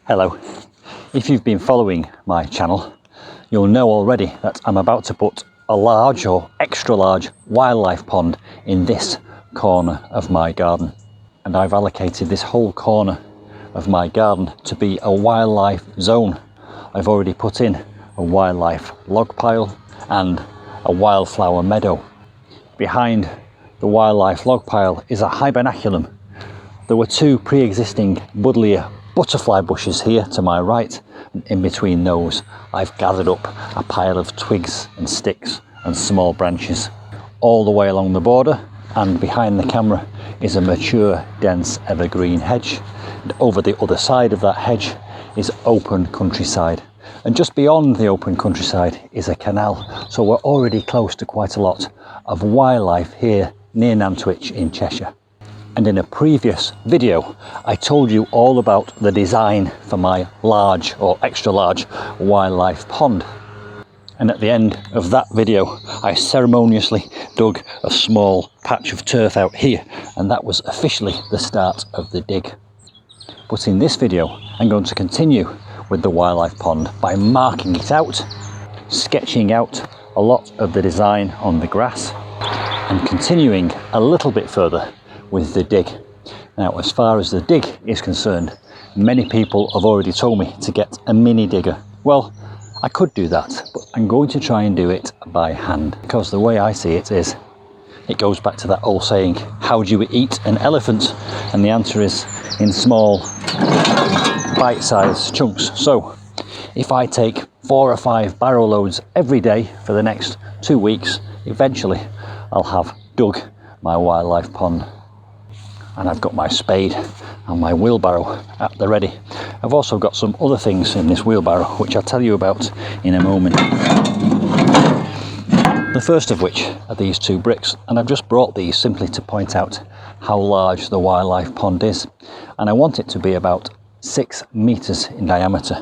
Hello. If you've been following my channel, you'll know already that I'm about to put a large or extra large wildlife pond in this corner of my garden. And I've allocated this whole corner of my garden to be a wildlife zone. I've already put in a wildlife log pile and a wildflower meadow. Behind the wildlife log pile is a hibernaculum. There were two pre-existing buddleia butterfly bushes here to my right, and in between those I've gathered up a pile of twigs and sticks and small branches. All the way along the border and behind the camera is a mature dense evergreen hedge, and over the other side of that hedge is open countryside, and just beyond the open countryside is a canal. So we're already close to quite a lot of wildlife here near Nantwich in Cheshire. And in a previous video, I told you all about the design for my large or extra large wildlife pond. And at the end of that video, I ceremoniously dug a small patch of turf out here, and that was officially the start of the dig. But in this video, I'm going to continue with the wildlife pond by marking it out, sketching out a lot of the design on the grass, and continuing a little bit further with the dig. Now, as far as the dig is concerned, many people have already told me to get a mini digger. Well, I could do that, but I'm going to try and do it by hand, because the way I see it is, it goes back to that old saying, how do you eat an elephant? And the answer is in small bite-sized chunks. So if I take 4 or 5 barrow loads every day for the next 2 weeks, eventually I'll have dug my wildlife pond. And I've got my spade and my wheelbarrow at the ready. I've also got some other things in this wheelbarrow which I'll tell you about in a moment. The first of which are these 2 bricks, and I've just brought these simply to point out how large the wildlife pond is. And I want it to be about 6 meters in diameter,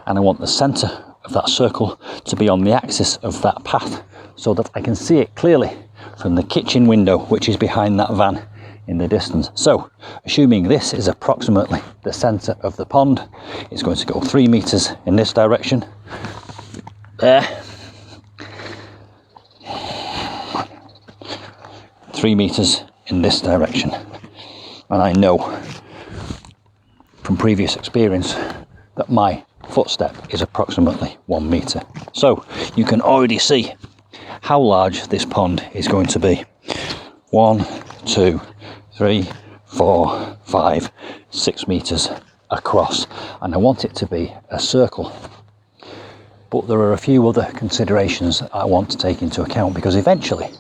and I want the center of that circle to be on the axis of that path so that I can see it clearly from the kitchen window which is behind that van in the distance. So, assuming this is approximately the center of the pond, it's going to go 3 meters in this direction, there, 3 meters in this direction. And I know from previous experience that my footstep is approximately 1 meter. So you can already see how large this pond is going to be. 1, 2, 3, 4, 5, 6 meters across, and I want it to be a circle. But there are a few other considerations that I want to take into account, because eventually,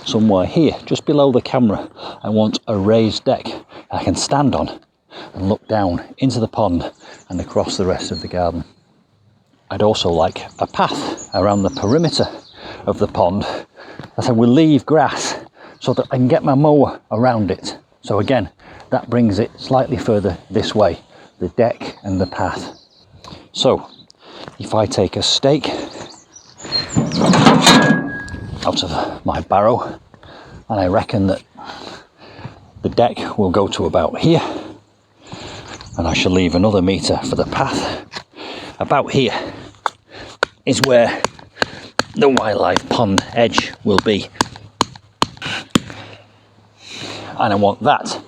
somewhere here, just below the camera, I want a raised deck I can stand on and look down into the pond and across the rest of the garden. I'd also like a path around the perimeter of the pond that I will leave grass so that I can get my mower around it. So again, that brings it slightly further this way, the deck and the path. So if I take a stake out of my barrow, and I reckon that the deck will go to about here, and I shall leave another meter for the path. About here is where the wildlife pond edge will be. And I want that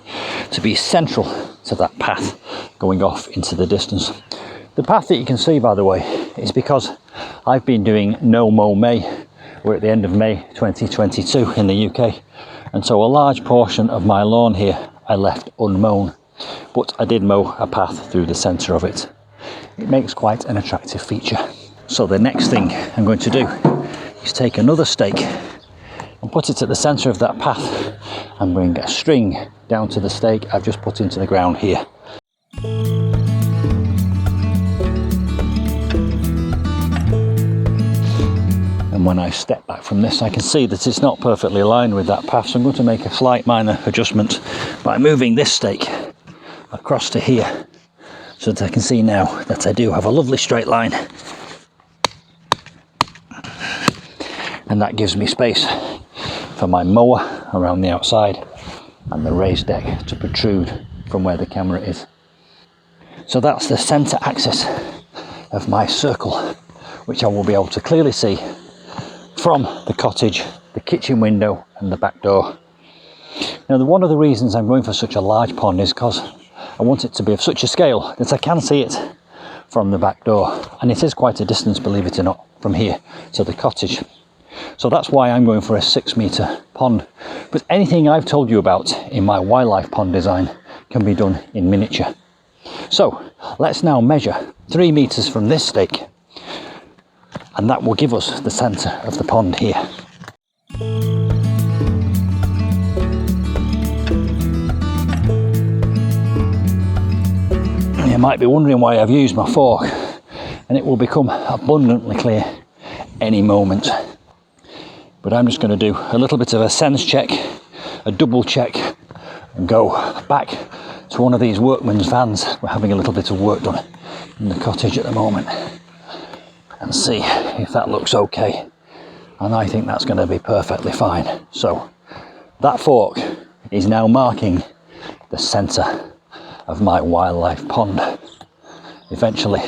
to be central to that path going off into the distance. The path that you can see, by the way, is because I've been doing No Mow May. We're at the end of May 2022 in the UK, and so a large portion of my lawn here I left unmown, but I did mow a path through the centre of it. It makes quite an attractive feature. So the next thing I'm going to do is take another stake and put it at the centre of that path and bring a string down to the stake I've just put into the ground here. And when I step back from this, I can see that it's not perfectly aligned with that path, so I'm going to make a slight minor adjustment by moving this stake across to here, so that I can see now that I do have a lovely straight line. And that gives me space for my mower around the outside and the raised deck to protrude from where the camera is. So So that's the centre axis of my circle, which I will be able to clearly see from the cottage, the kitchen window and the back door. Now, one of the reasons I'm going for such a large pond is because I want it to be of such a scale that I can see it from the back door, and it is quite a distance, believe it or not, from here to the cottage. So that's why I'm going for a 6-metre pond. But anything I've told you about in my wildlife pond design can be done in miniature. So let's now measure 3 metres from this stake, and that will give us the centre of the pond here. You might be wondering why I've used my fork, and it will become abundantly clear any moment. But I'm just going to do a little bit of a sense check, a double check, and go back to one of these workmen's vans. We're having a little bit of work done in the cottage at the moment, and see if that looks okay. And I think that's going to be perfectly fine. So that fork is now marking the centre of my wildlife pond. Eventually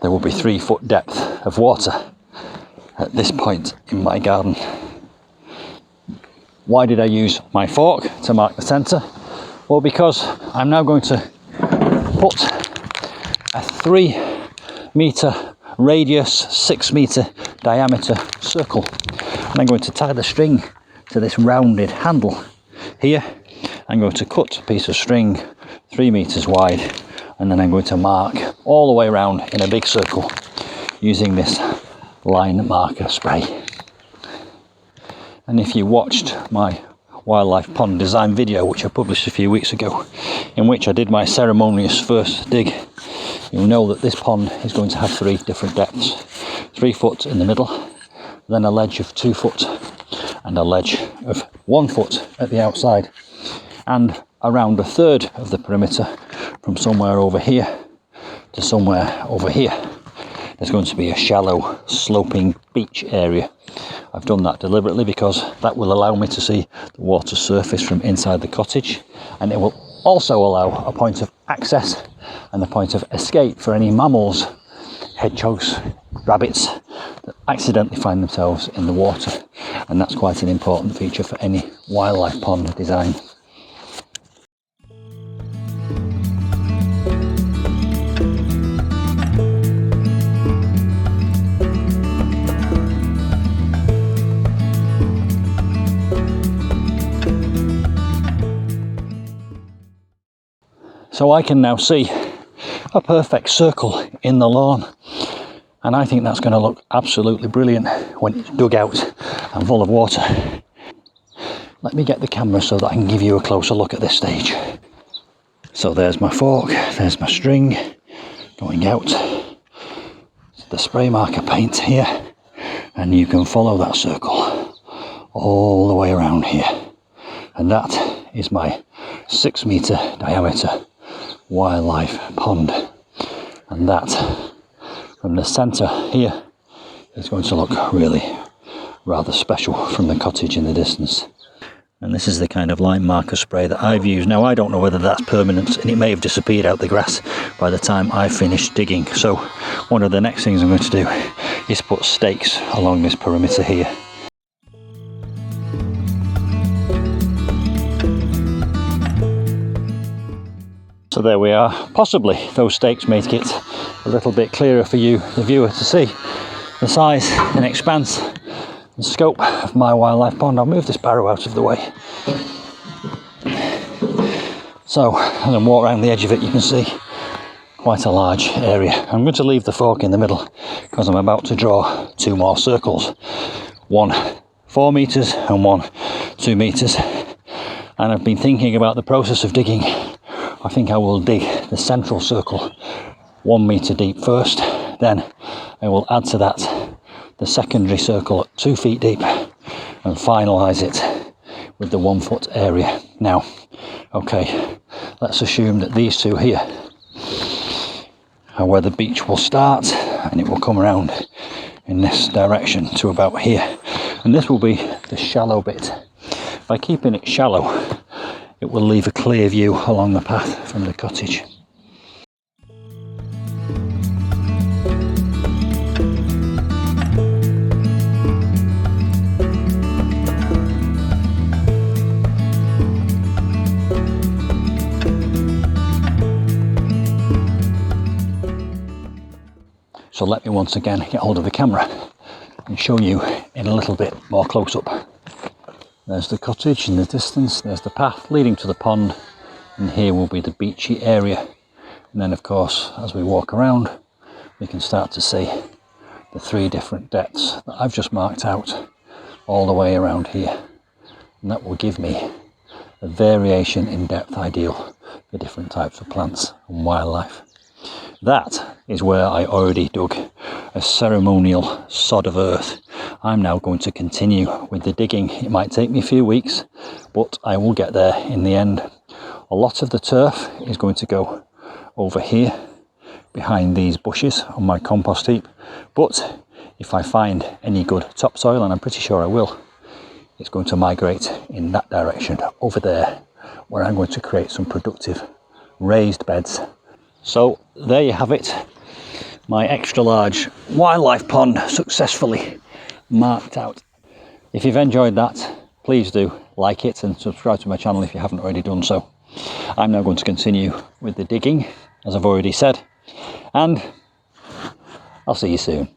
there will be 3 foot depth of water at this point in my garden. Why did I use my fork to mark the centre? Well, because I'm now going to put a 3-metre radius, 6-metre diameter circle, and I'm going to tie the string to this rounded handle here. I'm going to cut a piece of string 3 metres wide, and then I'm going to mark all the way around in a big circle using this line marker spray. And if you watched my wildlife pond design video, which I published a few weeks ago, in which I did my ceremonious first dig, you'll know that this pond is going to have 3 different depths. 3 foot in the middle, then a ledge of 2 foot, and a ledge of 1 foot at the outside. And around a third of the perimeter, from somewhere over here to somewhere over here, there's going to be a shallow sloping beach area. I've done that deliberately because that will allow me to see the water surface from inside the cottage, and it will also allow a point of access and a point of escape for any mammals, hedgehogs, rabbits that accidentally find themselves in the water. And that's quite an important feature for any wildlife pond design. So I can now see a perfect circle in the lawn, and I think that's going to look absolutely brilliant when it's dug out and full of water. Let me get the camera so that I can give you a closer look at this stage. So there's my fork, there's my string going out, the spray marker paint here, and you can follow that circle all the way around here. And that is my 6-metre diameter wildlife pond, and that from the centre here is going to look really rather special from the cottage in the distance. And this is the kind of line marker spray that I've used. Now, I don't know whether that's permanent, and it may have disappeared out the grass by the time I finish digging. So one of the next things I'm going to do is put stakes along this perimeter here. So there we are. Possibly those stakes make it a little bit clearer for you, the viewer, to see the size and expanse and scope of my wildlife pond. I'll move this barrow out of the way. So, and then walk around the edge of it, you can see quite a large area. I'm going to leave the fork in the middle because I'm about to draw 2 more circles. One 4 metres and one 2 metres. And I've been thinking about the process of digging. I think I will dig the central circle 1 metre deep first, then I will add to that the secondary circle at 2 feet deep and finalise it with the 1 foot area. Now, okay, let's assume that these 2 here are where the beach will start, and it will come around in this direction to about here, and this will be the shallow bit. By keeping it shallow, it will leave a clear view along the path from the cottage. So let me once again get hold of the camera and show you in a little bit more close up. There's the cottage in the distance, there's the path leading to the pond, and here will be the beachy area. And then of course, as we walk around, we can start to see the 3 different depths that I've just marked out all the way around here. And that will give me a variation in depth ideal for different types of plants and wildlife. That is where I already dug a ceremonial sod of earth. I'm now going to continue with the digging. It might take me a few weeks, but I will get there in the end. A lot of the turf is going to go over here behind these bushes on my compost heap, but if I find any good topsoil, and I'm pretty sure I will, it's going to migrate in that direction over there, where I'm going to create some productive raised beds. So there you have it, my extra large wildlife pond successfully marked out. If you've enjoyed that, please do like it and subscribe to my channel if you haven't already done so. I'm now going to continue with the digging, as I've already said, and I'll see you soon.